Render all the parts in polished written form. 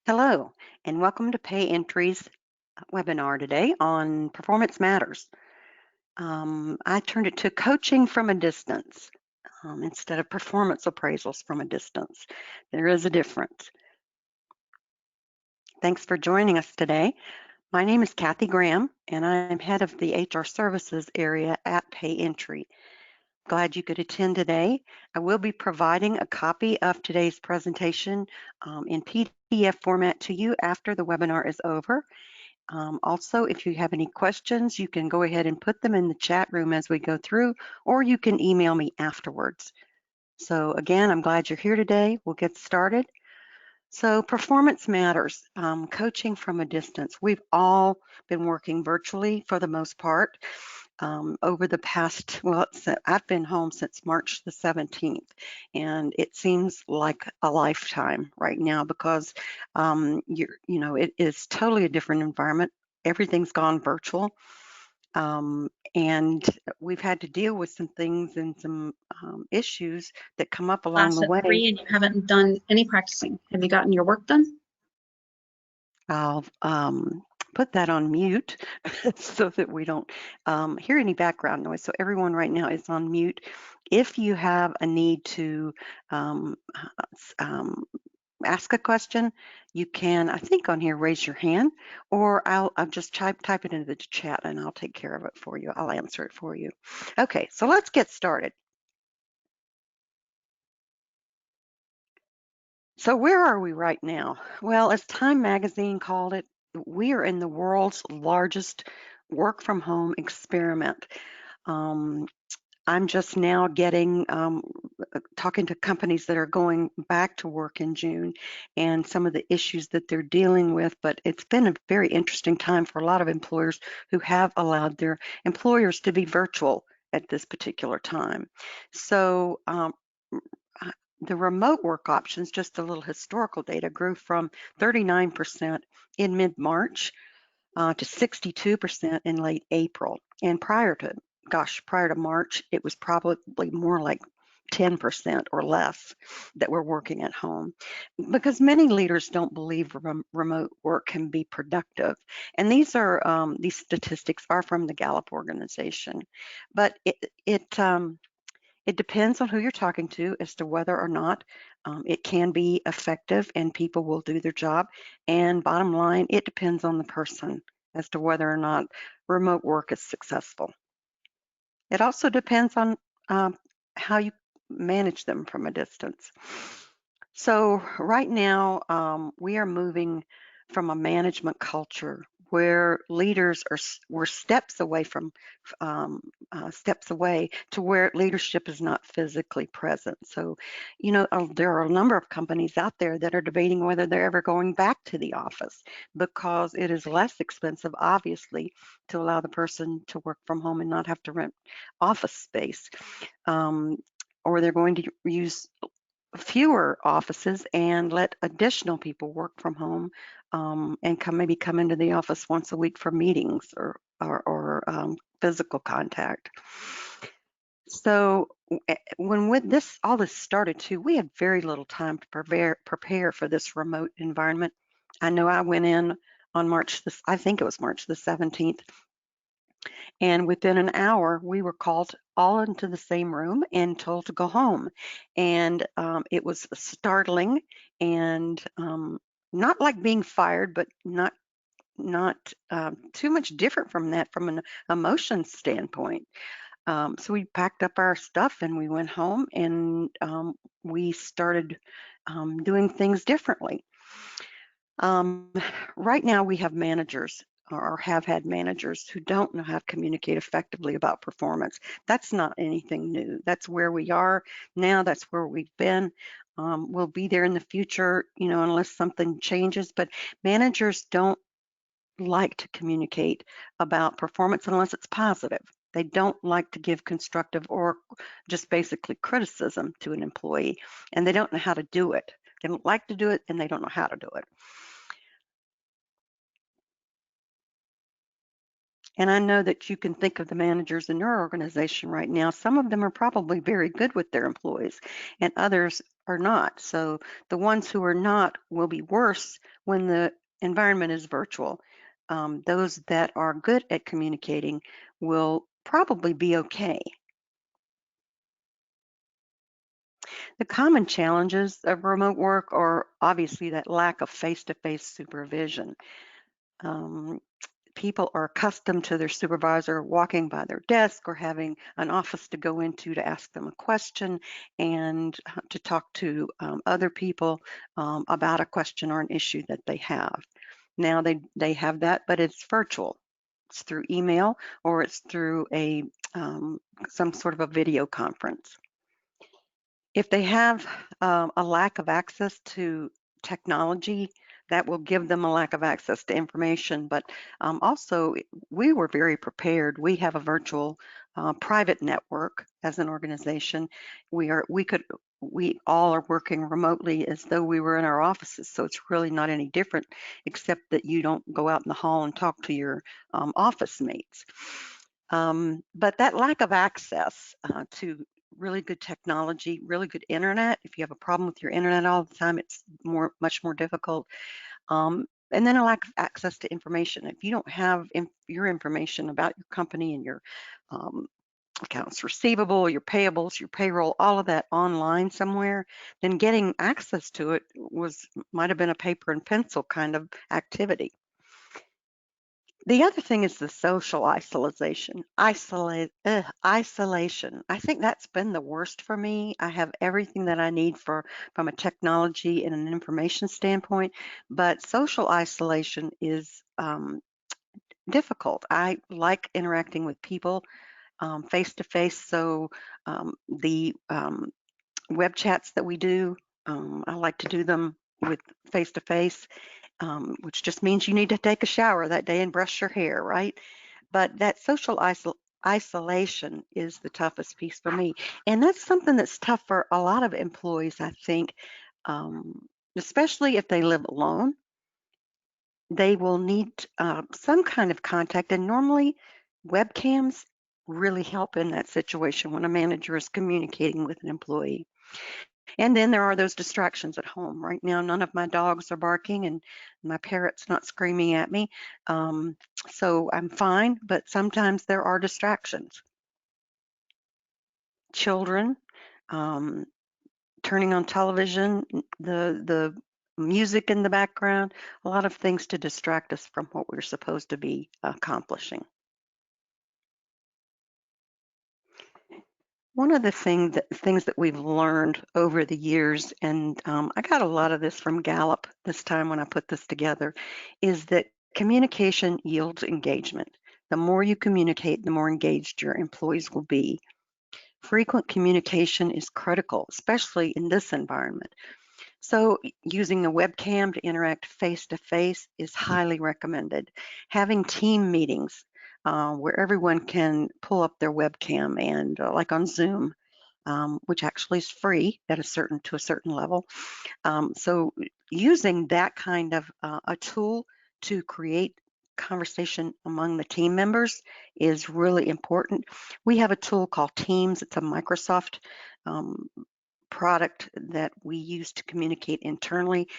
Hello, and welcome to Pay Entry's webinar today on Performance Matters. I turned it to coaching from a distance instead of performance appraisals from a distance. There is a difference. Thanks for joining us today. My name is Kathy Graham, and I'm head of the HR services area at Pay Entry. Glad you could attend today. I will be providing a copy of today's presentation in PDF format to you after the webinar is over. Also, if you have any questions, you can go ahead and put them in the chat room as we go through, or you can email me afterwards. So again, I'm glad you're here today. We'll get started. So performance matters, coaching from a distance. We've all been working virtually for the most part over the past, well, I've been home since March the 17th, and it seems like a lifetime right now because it is totally a different environment. Everything's gone virtual. And we've had to deal with some things and some issues that come up along Class the at way. 3 and you haven't done any practicing. Have you gotten your work done? I'll put that on mute so that we don't hear any background noise. So everyone right now is on mute. If you have a need to ask a question, you can, I think on here, raise your hand, or I'll just type it into the chat and I'll take care of it for you. I'll answer it for you. Okay, so let's get started. So where are we right now? Well, as Time Magazine called it, we are in the world's largest work from home experiment. I'm just now getting talking to companies that are going back to work in June and some of the issues that they're dealing with, but it's been a very interesting time for a lot of employers who have allowed their employers to be virtual at this particular time. So the remote work options, just a little historical data, grew from 39% in mid-March to 62% in late April. And prior to March, it was probably more like 10% or less that were working at home, because many leaders don't believe remote work can be productive. And these statistics are from the Gallup organization, but it depends on who you're talking to as to whether or not it can be effective and people will do their job. And bottom line, it depends on the person as to whether or not remote work is successful. It also depends on how you manage them from a distance. So right now, we are moving from a management culture where leaders were steps away to where leadership is not physically present. So, there are a number of companies out there that are debating whether they're ever going back to the office because it is less expensive, obviously, to allow the person to work from home and not have to rent office space. Or they're going to use fewer offices and let additional people work from home and maybe come into the office once a week for meetings or physical contact. So when all this started too, we had very little time to prepare for this remote environment. I know I went in on I think it was March the 17th, and within an hour, we were called all into the same room and told to go home. And it was startling and not like being fired, but not too much different from that from an emotion standpoint. So we packed up our stuff and we went home and we started doing things differently. Right now we have managers or have had managers who don't know how to communicate effectively about performance. That's not anything new. That's where we are now. That's where we've been. We'll be there in the future, unless something changes. But managers don't like to communicate about performance unless it's positive. They don't like to give constructive or just basically criticism to an employee, and they don't know how to do it. They don't like to do it, and they don't know how to do it. And I know that you can think of the managers in your organization right now. Some of them are probably very good with their employees, and others are not. So the ones who are not will be worse when the environment is virtual. Those that are good at communicating will probably be okay. The common challenges of remote work are obviously that lack of face-to-face supervision. Um, People are accustomed to their supervisor walking by their desk or having an office to go into to ask them a question and to talk to other people about a question or an issue that they have. Now they have that, but it's virtual. It's through email or it's through a some sort of a video conference. If they have a lack of access to technology, that will give them a lack of access to information. But also, we were very prepared. We have a virtual private network as an organization. We all are working remotely as though we were in our offices. So it's really not any different, except that you don't go out in the hall and talk to your office mates. But that lack of access to really good technology, really good internet. If you have a problem with your internet all the time, it's much more difficult. And then a lack of access to information. If you don't have your information about your company and your um, accounts receivable, your payables, your payroll, all of that online somewhere, then getting access to it might have been a paper and pencil kind of activity. The other thing is the social isolation. I think that's been the worst for me. I have everything that I need from a technology and an information standpoint, but social isolation is difficult. I like interacting with people face to face, so the web chats that we do, I like to do them with face to face, which just means you need to take a shower that day and brush your hair, right? But that isolation is the toughest piece for me. And that's something that's tough for a lot of employees, I think, especially if they live alone. They will need some kind of contact. And normally, webcams really help in that situation when a manager is communicating with an employee. And then there are those distractions at home. Right now, none of my dogs are barking and my parrot's not screaming at me. Um, so I'm fine, but sometimes there are distractions. Children, um, turning on television, the music in the background, a lot of things to distract us from what we're supposed to be accomplishing. One of the things that we've learned over the years, and I got a lot of this from Gallup this time when I put this together, is that communication yields engagement. The more you communicate, the more engaged your employees will be. Frequent communication is critical, especially in this environment. So using a webcam to interact face to face is highly recommended. Having team meetings where everyone can pull up their webcam and like on Zoom, which actually is free at to a certain level. So using that kind of a tool to create conversation among the team members is really important. We have a tool called Teams. It's a Microsoft um, product that we use to communicate internally.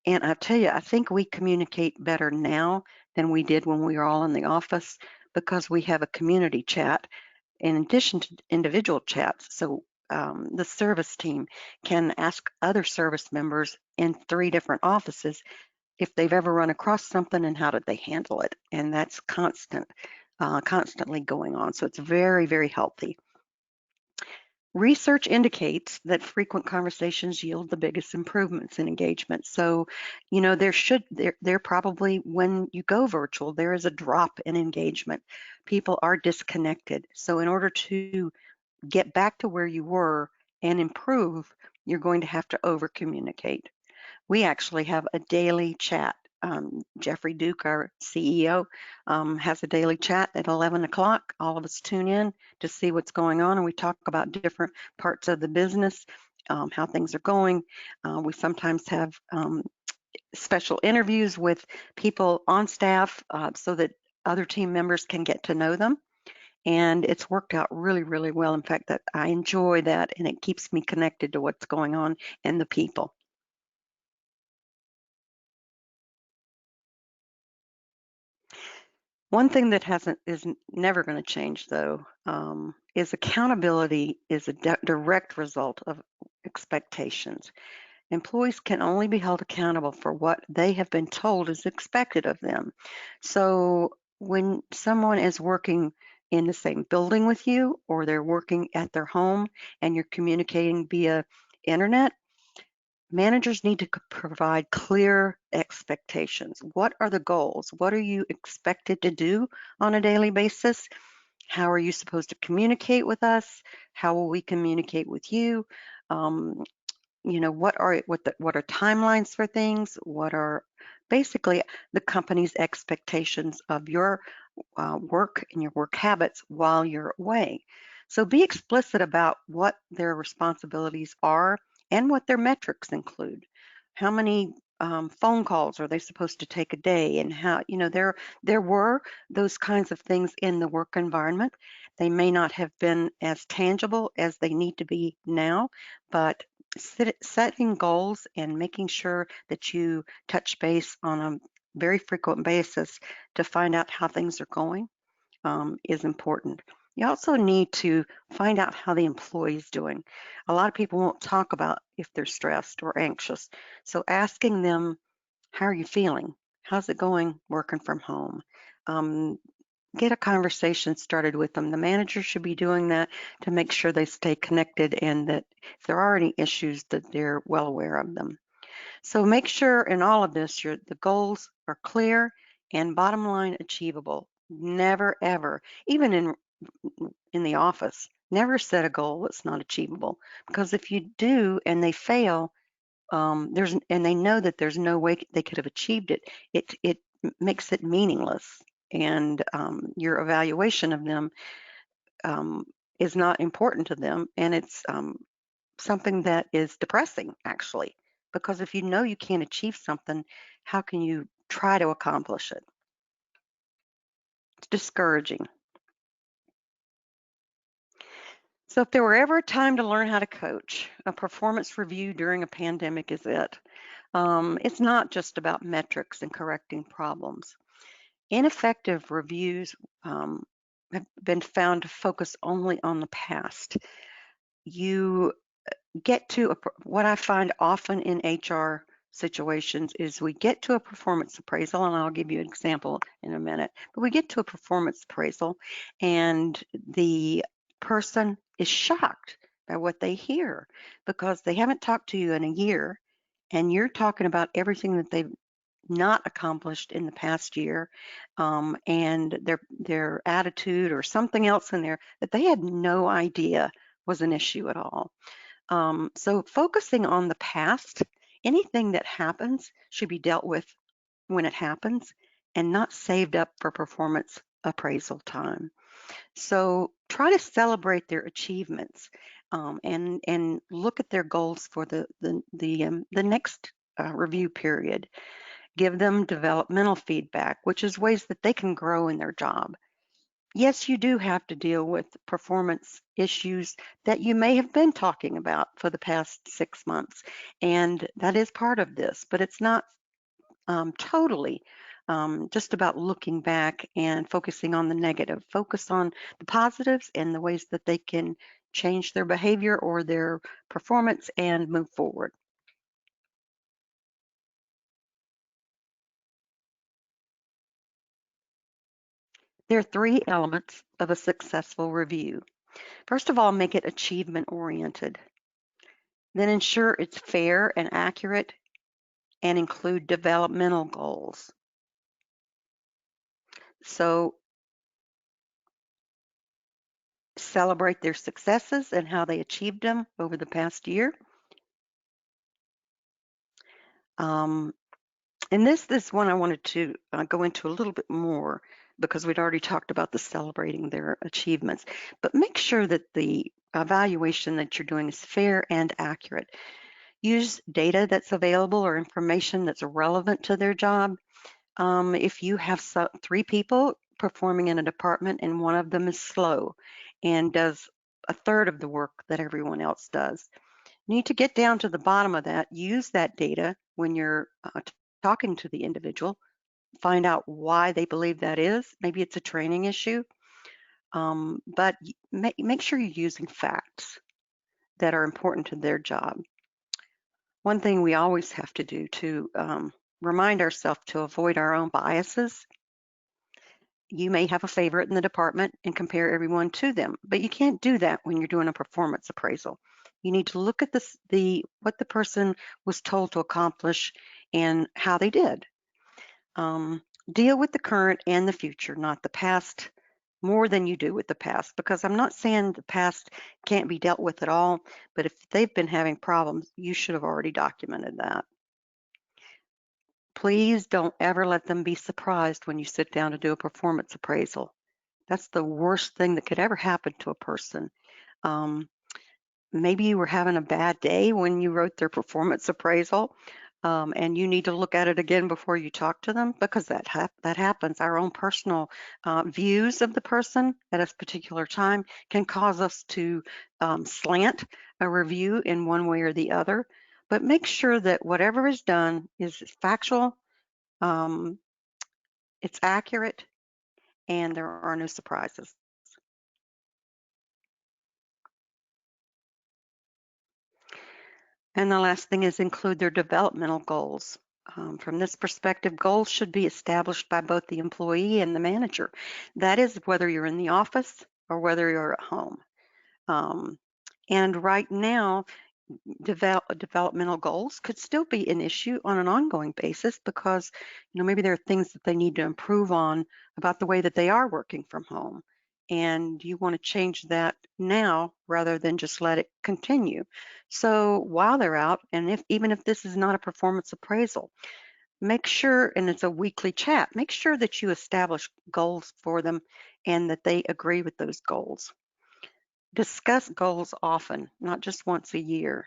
And I tell you, I think we communicate better now than we did when we were all in the office because we have a community chat in addition to individual chats. So the service team can ask other service members in 3 different offices if they've ever run across something and how did they handle it. And that's constantly going on. So it's very, very healthy. Research indicates that frequent conversations yield the biggest improvements in engagement. So, there probably, when you go virtual, there is a drop in engagement. People are disconnected. So in order to get back to where you were and improve, you're going to have to over communicate. We actually have a daily chat. Jeffrey Duke, our CEO, has a daily chat at 11 o'clock. All of us tune in to see what's going on, and we talk about different parts of the business, how things are going. We sometimes have special interviews with people on staff so that other team members can get to know them. And it's worked out really, really well. In fact, that I enjoy that, and it keeps me connected to what's going on and the people. One thing that hasn't is never going to change, though, is accountability is a direct result of expectations. Employees can only be held accountable for what they have been told is expected of them. So when someone is working in the same building with you, or they're working at their home and you're communicating via internet, managers need to provide clear expectations. What are the goals? What are you expected to do on a daily basis? How are you supposed to communicate with us? How will we communicate with you? Um, what are timelines for things? What are basically the company's expectations of your work and your work habits while you're away? So be explicit about what their responsibilities are and what their metrics include. How many phone calls are they supposed to take a day, and how, there were those kinds of things in the work environment. They may not have been as tangible as they need to be now, but setting goals and making sure that you touch base on a very frequent basis to find out how things are going is important. You also need to find out how the employee is doing. A lot of people won't talk about if they're stressed or anxious. So asking them, how are you feeling? How's it going working from home? Um, get a conversation started with them. The manager should be doing that to make sure they stay connected, and that if there are any issues, that they're well aware of them. So make sure in all of this, the goals are clear and bottom line achievable. Never ever, even in the office, never set a goal that's not achievable. Because if you do and they fail, and they know that there's no way they could have achieved it, it makes it meaningless, and your evaluation of them um, is not important to them, and it's something that is depressing, actually, because if you know you can't achieve something, how can you try to accomplish it? It's discouraging. So if there were ever a time to learn how to coach, a performance review during a pandemic is it. It's not just about metrics and correcting problems. Ineffective reviews have been found to focus only on the past. You what I find often in HR situations is we get to a performance appraisal, and I'll give you an example in a minute, but we get to a performance appraisal and the person is shocked by what they hear because they haven't talked to you in a year, and you're talking about everything that they've not accomplished in the past year, and their attitude or something else in there that they had no idea was an issue at all. So focusing on the past, anything that happens should be dealt with when it happens and not saved up for performance appraisal time. So try to celebrate their achievements, and look at their goals for the next review period. Give them developmental feedback, which is ways that they can grow in their job. Yes, you do have to deal with performance issues that you may have been talking about for the past 6 months, and that is part of this, but it's not totally just about looking back and focusing on the negative. Focus on the positives and the ways that they can change their behavior or their performance and move forward. There are three elements of a successful review. First of all, make it achievement oriented. Then ensure it's fair and accurate and include developmental goals. So celebrate their successes and how they achieved them over the past year. Um, and this one I wanted to go into a little bit more because we'd already talked about the celebrating their achievements. But make sure that the evaluation that you're doing is fair and accurate. Use data that's available or information that's relevant to their job. If you have three people, performing in a department and one of them is slow and does a third of the work that everyone else does. You need to get down to the bottom of that, use that data when you're talking to the individual, find out why they believe that is. Maybe it's a training issue, but make sure you're using facts that are important to their job. One thing we always have to do to remind ourselves to avoid our own biases. You may have a favorite in the department and compare everyone to them, but you can't do that when you're doing a performance appraisal. You need to look at what the person was told to accomplish and how they did. Um, Deal with the current and the future, not the past, more than you do with the past, because I'm not saying the past can't be dealt with at all, but if they've been having problems, you should have already documented that. Please don't ever let them be surprised when you sit down to do a performance appraisal. That's the worst thing that could ever happen to a person. Um, Maybe you were having a bad day when you wrote their performance appraisal, and you need to look at it again before you talk to them because that happens. Our own personal views of the person at a particular time can cause us to slant a review in one way or the other. But make sure that whatever is done is factual, um, it's accurate, and there are no surprises. And the last thing is include their developmental goals. From this perspective, goals should be established by both the employee and the manager. That is whether you're in the office or whether you're at home. Um, and right now, developmental goals could still be an issue on an ongoing basis because maybe there are things that they need to improve on about the way that they are working from home, and you want to change that now rather than just let it continue. So while they're out, and if even if this is not a performance appraisal, make sure, and it's a weekly chat, make sure that you establish goals for them and that they agree with those goals. Discuss goals often, not just once a year,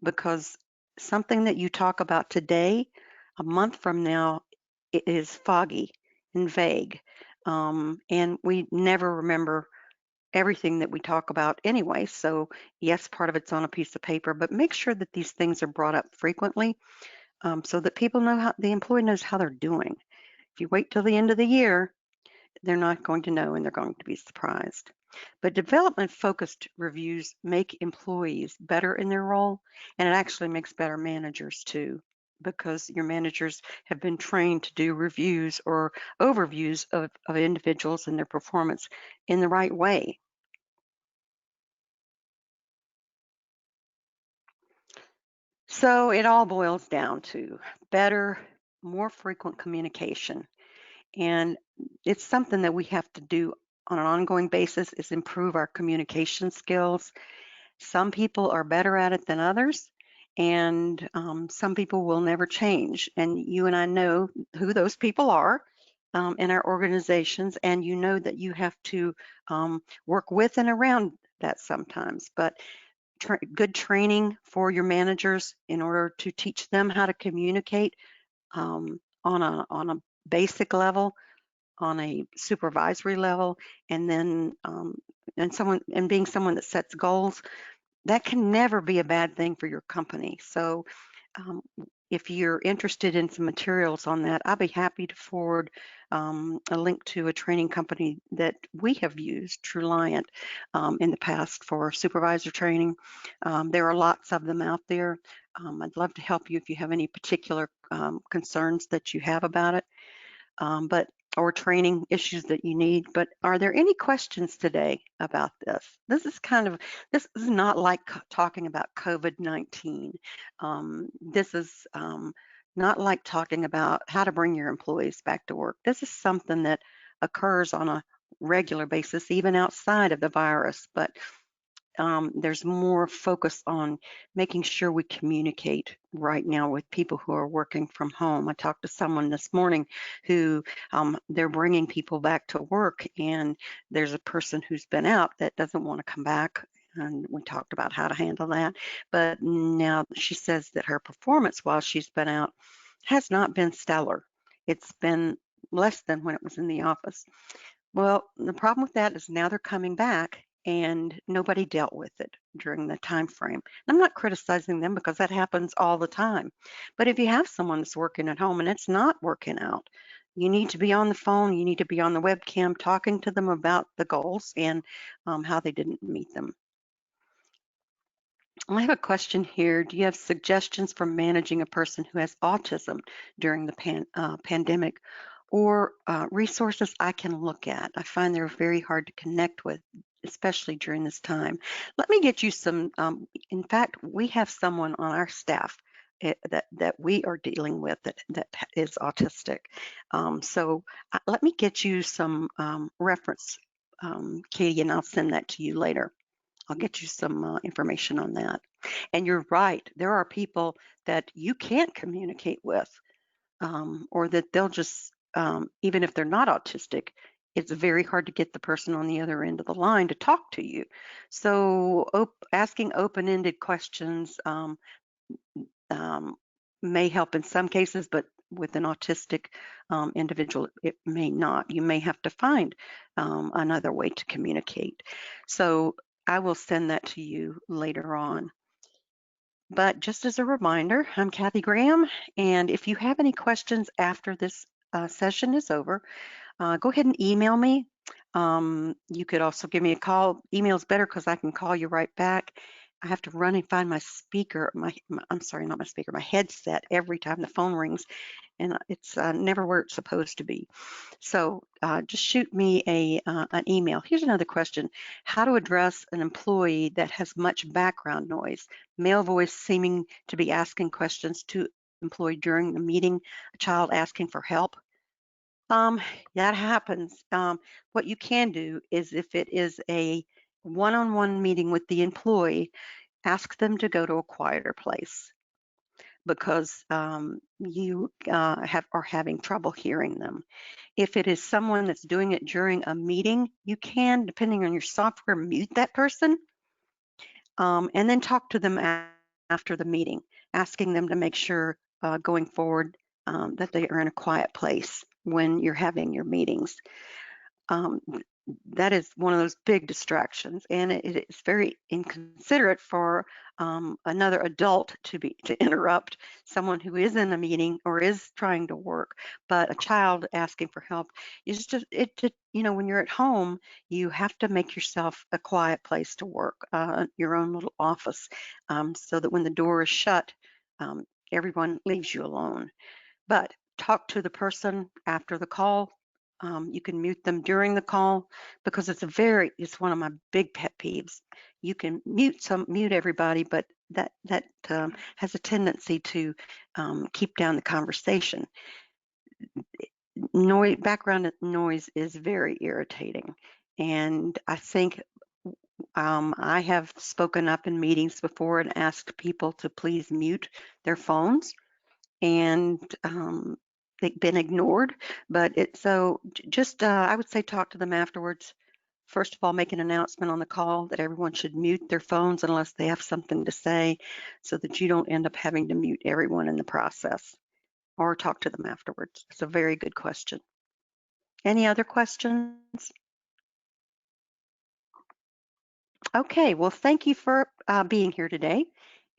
because something that you talk about today, a month from now, it is foggy and vague. And we never remember everything that we talk about anyway. So, yes, part of it's on a piece of paper, but make sure that these things are brought up frequently so that people know how the employee knows how they're doing. If you wait till the end of the year, they're not going to know and they're going to be surprised. But development focused reviews make employees better in their role, and it actually makes better managers too, because your managers have been trained to do reviews or overviews of individuals and their performance in the right way. So it all boils down to better, more frequent communication. And it's something that we have to do on an ongoing basis is improve our communication skills. Some people are better at it than others, and some people will never change. And you and I know who those people are in our organizations, and you know that you have to work with and around that sometimes. But good training for your managers in order to teach them how to communicate on a basic level, on a supervisory level, and then being someone that sets goals, that can never be a bad thing for your company. So um, if you're interested in some materials on that, I'll be happy to forward a link to a training company that we have used, Truliant, in the past for supervisor training. There are lots of them out there. I'd love to help you if you have any particular concerns that you have about it, but or training issues that you need. But are there any questions today about this? This is not like talking about COVID-19. This is not like talking about how to bring your employees back to work. This is something that occurs on a regular basis, even outside of the virus. But there's more focus on making sure we communicate right now with people who are working from home. I talked to someone this morning who they're bringing people back to work, and there's a person who's been out that doesn't want to come back. And we talked about how to handle that. But now she says that her performance while she's been out has not been stellar. It's been less than when it was in the office. Well, the problem with that is now they're coming back and nobody dealt with it during the time frame. I'm not criticizing them because that happens all the time. But if you have someone that's working at home and it's not working out, you need to be on the phone, you need to be on the webcam talking to them about the goals and how they didn't meet them. I have a question here. Do you have suggestions for managing a person who has autism during the pandemic or resources I can look at? I find they're very hard to connect with, especially during this time. Let me get you some. In fact, we have someone on our staff that we are dealing with that is autistic. Let me get you some reference, Katie, and I'll send that to you later. I'll get you some information on that. And you're right, there are people that you can't communicate with, or that they'll just, even if they're not autistic, it's very hard to get the person on the other end of the line to talk to you. So, asking open ended questions um, may help in some cases, but with an autistic individual, it may not. You may have to find another way to communicate. So I will send that to you later on. But just as a reminder, I'm Kathy Graham, and if you have any questions after this session is over, go ahead and email me. You could also give me a call. Email's better because I can call you right back. I have to run and find my speaker, I'm sorry, not my speaker, my headset every time the phone rings, and it's never where it's supposed to be. So just shoot me an email. Here's another question. How to address an employee that has much background noise, male voice seeming to be asking questions to employee during the meeting, a child asking for help. Um, that happens. What you can do is if it is a one-on-one meeting with the employee, ask them to go to a quieter place because you are having trouble hearing them. If it is someone that's doing it during a meeting, you can, depending on your software, mute that person and then talk to them after the meeting, asking them to make sure going forward that they are in a quiet place when you're having your meetings. Um, that is one of those big distractions, and it is very inconsiderate for another adult to interrupt someone who is in a meeting or is trying to work. But a child asking for help is just when you're at home, you have to make yourself a quiet place to work, your own little office, so that when the door is shut, um, everyone leaves you alone. But talk to the person after the call. You can mute them during the call because it's one of my big pet peeves. You can mute everybody, but that has a tendency to keep down the conversation. Background noise is very irritating, and I think I have spoken up in meetings before and asked people to please mute their phones and they've been ignored. But just I would say talk to them afterwards. First of all, make an announcement on the call that everyone should mute their phones unless they have something to say, so that you don't end up having to mute everyone in the process. Or talk to them afterwards. It's a very good question. Any other questions? Okay, well, thank you for being here today.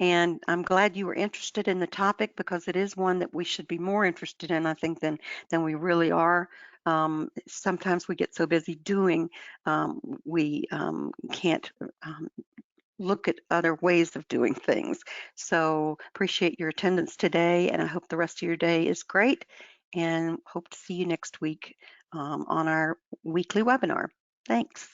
And I'm glad you were interested in the topic because it is one that we should be more interested in, I think, than we really are. Sometimes we get so busy doing, we can't look at other ways of doing things. So appreciate your attendance today, and I hope the rest of your day is great, and hope to see you next week on our weekly webinar. Thanks.